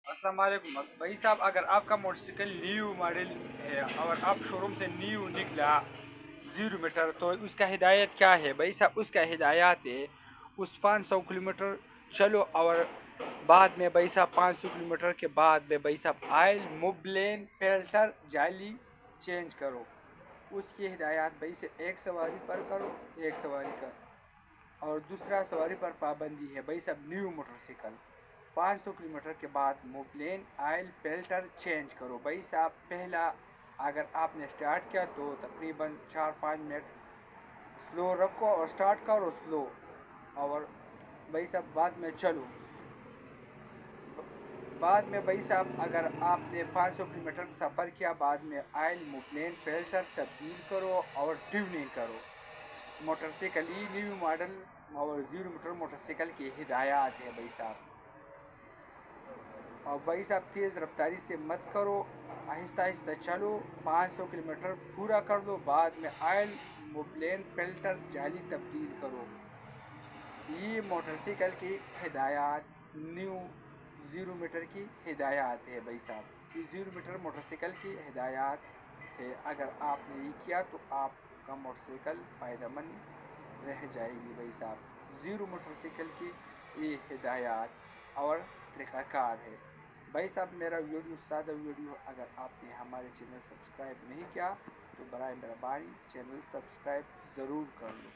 अस्सलाम वालेकुम भाई साहब, अगर आपका मोटरसाइकिल न्यू मॉडल है और आप शोरूम से न्यू निकला 0 मीटर, तो उसका हिदायत क्या है भाई साहब? उसका हिदायत है उस 500 किलोमीटर चलो और बाद में भाई साहब 500 किलोमीटर के बाद में भाई साहब आयल मुबलेन फिल्टर जाली चेंज करो। उसकी हिदायत भाई से एक सवारी पर करो, एक सवारी का और दूसरा सवारी पर पाबंदी है भाई साहब। न्यू मोटरसाइकिल 500 किलोमीटर के बाद मोबलेन आयल फिल्टर चेंज करो भाई साहब। पहला अगर आपने स्टार्ट किया तो तकरीबन 4-5 मिनट स्लो रखो और स्टार्ट करो स्लो, और भाई साहब बाद में चलो। बाद में भाई साहब अगर आपने 500 किलोमीटर का सफ़र किया, बाद में आयल मोबलेन फिल्टर तब्दील करो और ट्यूनिंग करो। मोटरसाइकिल न्यू मॉडल और 0 मीटर मोटरसाइकिल की हिदायत है भाई साहब। और भाई साहब तेज़ रफ्तारी से मत करो, आहिस्ता आहिस्ता चलो। 500 किलोमीटर पूरा कर दो, बाद में आयल मोबलेन फिल्टर जाली तब्दील करो। ये मोटरसाइकिल की हिदायत न्यू 0 मीटर की हिदायत है भाई साहब। ये 0 मीटर मोटरसाइकिल की हिदायत है। अगर आपने ये किया तो आपका मोटरसाइकिल फ़ायदेमंद रह जाएगी भाई साहब। 0 मोटरसाइकिल की ये हिदायत और तरीक़ाकार है भाई साहब। मेरा वीडियो सादा वीडियो, अगर आपने हमारे चैनल सब्सक्राइब नहीं किया तो बराए मेहरबानी चैनल सब्सक्राइब ज़रूर कर लो।